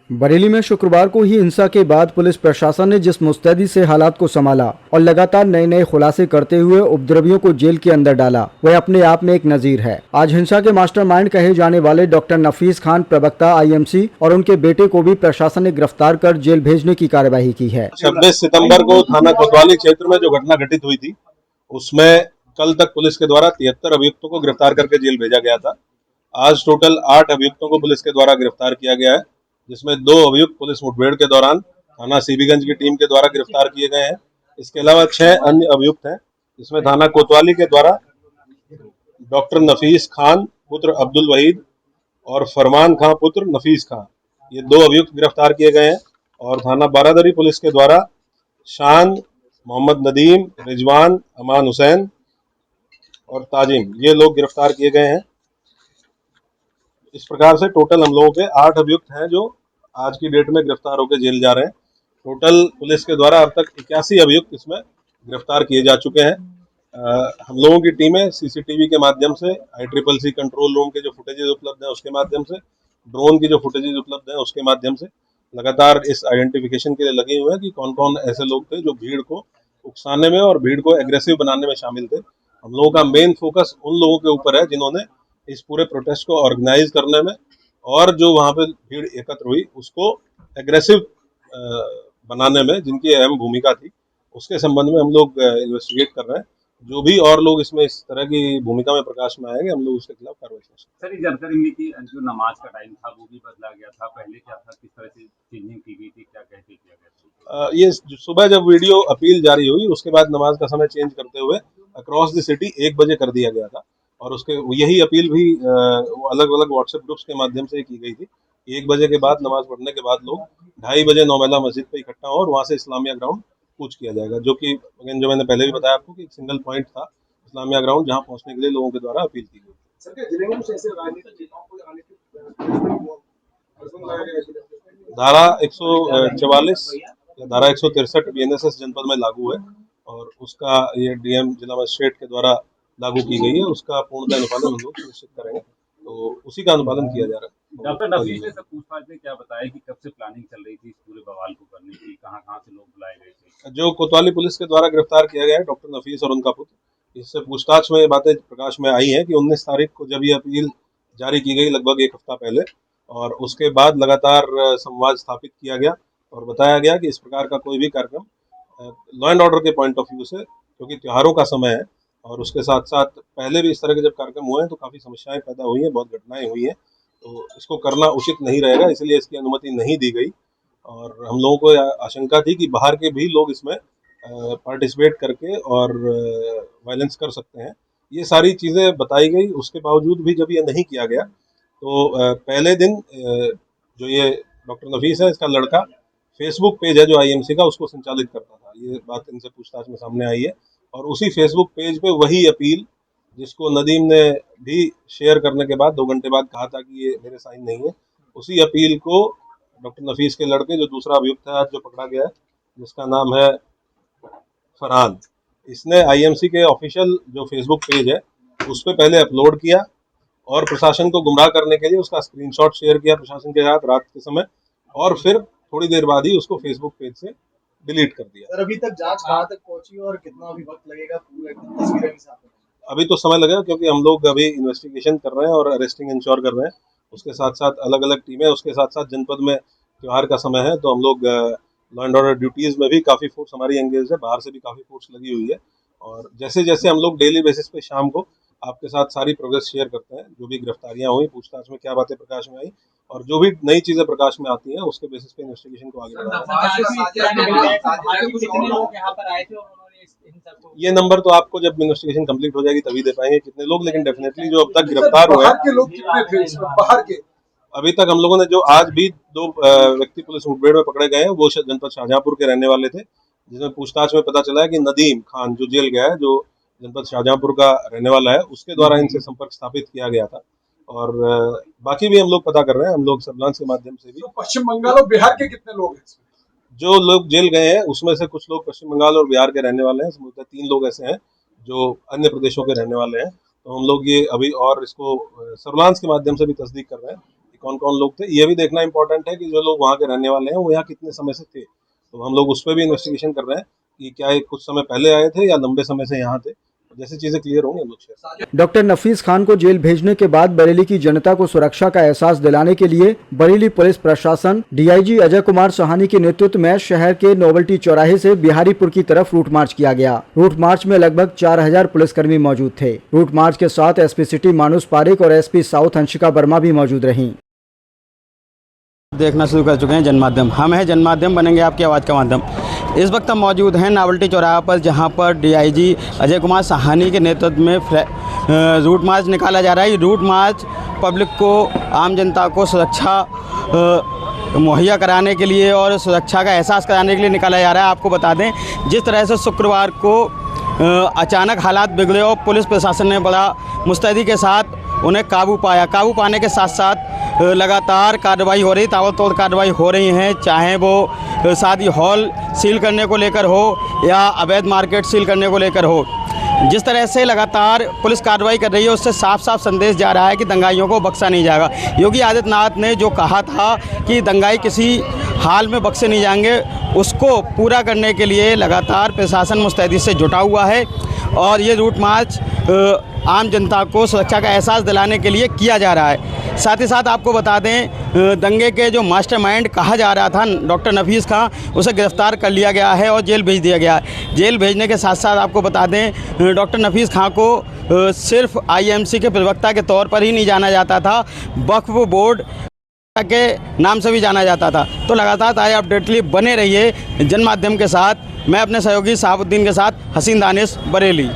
बरेली में शुक्रवार को ही हिंसा के बाद पुलिस प्रशासन ने जिस मुस्तैदी से हालात को संभाला और लगातार नए नए खुलासे करते हुए उपद्रवियों को जेल के अंदर डाला, वह अपने आप में एक नजीर है। आज हिंसा के मास्टरमाइंड कहे जाने वाले डॉक्टर नफीस खान, प्रवक्ता आईएमसी और उनके बेटे को भी प्रशासन ने गिरफ्तार कर जेल भेजने की कार्यवाही की है। 26 सितंबर को थाना कोतवाली क्षेत्र में जो घटना घटित हुई थी, उसमें कल तक पुलिस के द्वारा 73 अभियुक्तों को गिरफ्तार करके जेल भेजा गया था। आज टोटल 8 अभियुक्तों को पुलिस के द्वारा गिरफ्तार किया गया है, जिसमें 2 अभियुक्त पुलिस मुठभेड़ के दौरान थाना सीबीगंज की टीम के द्वारा गिरफ्तार किए गए हैं। इसके अलावा 6 अन्य अभियुक्त हैं, जिसमें थाना कोतवाली के द्वारा डॉक्टर नफीस खान पुत्र अब्दुल वहीद और फरमान खां पुत्र नफीस खान, ये 2 अभियुक्त गिरफ्तार किए गए हैं। और थाना बारादरी पुलिस के द्वारा शान, मोहम्मद नदीम, रिजवान, अमान हुसैन और ताजिम, ये लोग गिरफ्तार किए गए हैं। इस प्रकार से टोटल हम लोगों के 8 अभियुक्त हैं जो आज की डेट में गिरफ्तार होकर जेल जा रहे हैं। टोटल पुलिस के द्वारा अब तक 81 अभियुक्त इसमें गिरफ्तार किए जा चुके हैं। हम लोगों की टीमें सीसीटीवी के माध्यम से, ICCC कंट्रोल रूम के जो फुटेजेज उपलब्ध हैं उसके माध्यम से, ड्रोन की जो फुटेजेज उपलब्ध हैं उसके माध्यम से लगातार इस आइडेंटिफिकेशन के लिए लगे हुए हैं कि कौन कौन ऐसे लोग थे जो भीड़ को उकसाने में और भीड़ को एग्रेसिव बनाने में शामिल थे। हम लोगों का मेन फोकस उन लोगों के ऊपर है जिन्होंने इस पूरे प्रोटेस्ट को ऑर्गेनाइज करने में और जो वहां पे भीड़ एकत्र हुई उसको एग्रेसिव बनाने में जिनकी अहम भूमिका थी, उसके संबंध में हम लोग इन्वेस्टिगेट कर रहे हैं। जो भी और लोग इसमें इस तरह की भूमिका में प्रकाश में आएंगे, हम लोग उसके खिलाफ कार्रवाई करेंगे। सर, ये जानकारी मिली कि जो नमाज का टाइम था वो भी बदला गया था, पहले क्या था, किस तरह से चेंजिंग की गई थी, क्या कहते किया गया था? ये सुबह जब वीडियो अपील जारी हुई उसके बाद नमाज का समय चेंज करते हुए अक्रॉस द सिटी 1 बजे कर दिया गया था और उसके यही अपील भी अलग अलग व्हाट्सएप ग्रुप्स के माध्यम से की गई थी। 1 बजे के बाद नमाज पढ़ने के बाद लोग 2:30 बजे नौमेला मस्जिद पे इकट्ठा हो और वहाँ से इस्लामिया ग्राउंड कूच किया जाएगा, जो कि जो मैंने पहले भी बताया आपको कि एक सिंगल पॉइंट था इस्लामिया ग्राउंड, जहाँ पहुँचने के लिए लोगों के द्वारा अपील की गई। धारा 144 या धारा 163 BNSS जनपद में लागू है और उसका ये डीएम जिला मजिस्ट्रेट के द्वारा लागू की गई है। उसका पूर्णतः अनुपालन हम लोग सुनिश्चित करेंगे, तो उसी का अनुपालन किया जा रहा है। डॉक्टर नफीस ने सब पूछताछ में क्या बताया कि कब से प्लानिंग चल रही थी इस पूरे बवाल को करने की, कहाँ से लोग बुलाए गए थे? जो कोतवाली पुलिस के द्वारा गिरफ्तार किया गया है डॉक्टर नफीस और उनका पुत्र, इससे पूछताछ में ये बातें प्रकाश में आई है कि 19 तारीख को जब ये अपील जारी की गई लगभग 1 हफ्ता पहले, और उसके बाद लगातार संवाद स्थापित किया गया और बताया गया कि इस प्रकार का कोई भी कार्यक्रम लॉ एंड ऑर्डर के पॉइंट ऑफ व्यू से, क्योंकि त्योहारों का समय है और उसके साथ साथ पहले भी इस तरह के जब कार्यक्रम हुए हैं तो काफ़ी समस्याएं पैदा हुई हैं, बहुत घटनाएं हुई हैं, तो इसको करना उचित नहीं रहेगा, इसलिए इसकी अनुमति नहीं दी गई। और हम लोगों को आशंका थी कि बाहर के भी लोग इसमें पार्टिसिपेट करके और वायलेंस कर सकते हैं, ये सारी चीज़ें बताई गई। उसके बावजूद भी जब ये नहीं किया गया तो पहले दिन जो ये डॉक्टर नफीस है, इसका लड़का फेसबुक पेज है जो IMC का, उसको संचालित करता था, ये बात इनसे पूछताछ में सामने आई है। और उसी फेसबुक पेज पे वही अपील जिसको नदीम ने भी शेयर करने के बाद 2 घंटे बाद कहा था कि ये मेरे साइन नहीं है, उसी अपील को डॉक्टर नफीस के लड़के जो दूसरा अभियुक्त है आज जो पकड़ा गया है, जिसका नाम है फरहान, इसने IMC के ऑफिशियल जो फेसबुक पेज है उस पर पहले अपलोड किया और प्रशासन को गुमराह करने के लिए उसका स्क्रीनशॉट शेयर किया प्रशासन के साथ रात के समय, और फिर थोड़ी देर बाद ही उसको फेसबुक पेज से डिलीट कर दिया। सर, अभी तक जांच कहाँ तक पहुंची और कितना अभी वक्त लगेगा पूरे तस्वीरें भी साफ होने में? अभी तो समय लगेगा क्योंकि हम लोग अभी इन्वेस्टिगेशन कर रहे हैं और अरेस्टिंग इंश्योर कर रहे हैं। उसके साथ साथ अलग अलग टीमें, उसके साथ साथ जनपद में त्योहार का समय है तो हम लोग लॉ एंड ऑर्डर ड्यूटीज़ में भी काफ़ी फोर्स हमारी एंगेज है, बाहर से भी काफ़ी फोर्स लगी हुई है। और जैसे जैसे हम लोग डेली बेसिस पे शाम को आपके साथ सारी प्रोग्रेस शेयर करते हैं, जो भी गिरफ्तारियां हुई, पूछताछ में क्या बातें प्रकाश में आई और जो भी नई चीज़ें प्रकाश में आती हैं उसके बेसिस पे इन्वेस्टिगेशन को आगे बढ़ाएंगे। ये नंबर तो आपको जब इन्वेस्टिगेशन कंप्लीट हो जाएगी तभी दे पाएंगे कितने लोग, लेकिन डेफिनेटली जो अब तक गिरफ्तार हुए हैं, बाहर के अभी तक हम लोगों ने जो आज भी 2 व्यक्ति पुलिस मुठभेड़ में पकड़े गए हैं वो जनपद शाहजहांपुर के रहने वाले थे, जिसमें पूछताछ में पता चला है कि नदीम खान जो जेल गया है, जो जनपद शाहजहांपुर का रहने वाला है, उसके द्वारा इनसे संपर्क स्थापित किया गया था। और बाकी भी हम लोग पता कर रहे हैं, हम लोग सर्विलांस के माध्यम से भी। तो पश्चिम बंगाल और बिहार के कितने लोग हैं? जो लोग जेल गए हैं उसमें से कुछ लोग पश्चिम बंगाल और बिहार के रहने वाले हैं, समझते 3 लोग ऐसे हैं जो अन्य प्रदेशों के रहने वाले हैं। तो हम लोग ये अभी और इसको सर्विलांस के माध्यम से भी तस्दीक कर रहे हैं कि कौन कौन लोग थे। ये भी देखना इंपॉर्टेंट है कि जो लोग वहाँ के रहने वाले हैं वो यहाँ कितने समय से थे। तो हम लोग उस पर भी इन्वेस्टिगेशन कर रहे हैं कि क्या ये कुछ समय पहले आए थे या लंबे समय से यहाँ थे। जैसे चीजें क्लियर होंगी हम लोग शेयर। डॉक्टर नफीस खान को जेल भेजने के बाद बरेली की जनता को सुरक्षा का एहसास दिलाने के लिए बरेली पुलिस प्रशासन डीआईजी अजय कुमार साहनी के नेतृत्व में शहर के नोवेल्टी चौराहे से बिहारीपुर की तरफ रूट मार्च किया गया। रूट मार्च में लगभग 4000 पुलिसकर्मी मौजूद थे। रूट मार्च के साथ एसपी सिटी मानुष पारेख और एसपी साउथ अंशिका वर्मा भी मौजूद रहीं। देखना शुरू कर चुके हैं जनमाध्यम। हम हैं जनमाध्यम, बनेंगे आपकी आवाज़ का माध्यम। इस वक्त हम मौजूद हैं नोवेल्टी चौराहा पर, जहां पर डीआईजी अजय कुमार साहनी के नेतृत्व में रूट मार्च निकाला जा रहा है। ये रूट मार्च पब्लिक को, आम जनता को सुरक्षा मुहैया कराने के लिए और सुरक्षा का एहसास कराने के लिए निकाला जा रहा है। आपको बता दें, जिस तरह से शुक्रवार को अचानक हालात बिगड़े और पुलिस प्रशासन ने बड़ा मुस्तैदी के साथ उन्हें काबू पाया। काबू पाने के साथ साथ लगातार कार्रवाई हो रही, ताबड़तोड़ कार्रवाई हो रही हैं, चाहे वो शादी हॉल सील करने को लेकर हो या अवैध मार्केट सील करने को लेकर हो। जिस तरह से लगातार पुलिस कार्रवाई कर रही है, उससे साफ साफ संदेश जा रहा है कि दंगाइयों को बख्शा नहीं जाएगा। योगी आदित्यनाथ ने जो कहा था कि दंगाई किसी हाल में बख्शे नहीं जाएंगे, उसको पूरा करने के लिए लगातार प्रशासन मुस्तैदी से जुटा हुआ है और ये रूट मार्च आम जनता को सुरक्षा का एहसास दिलाने के लिए किया जा रहा है। साथ ही साथ आपको बता दें, दंगे के जो मास्टरमाइंड कहा जा रहा था डॉक्टर नफीस खां, उसे गिरफ्तार कर लिया गया है और जेल भेज दिया गया है। जेल भेजने के साथ साथ आपको बता दें, डॉक्टर नफीस खां को सिर्फ आईएमसी के प्रवक्ता के तौर पर ही नहीं जाना जाता था, वक्फ बोर्ड के नाम से भी जाना जाता था। तो लगातार ताज़ा अपडेट के लिए बने रहिए जनमाध्यम के साथ। मैं अपने सहयोगी साहबुद्दीन के साथ हसीन दानिश, बरेली।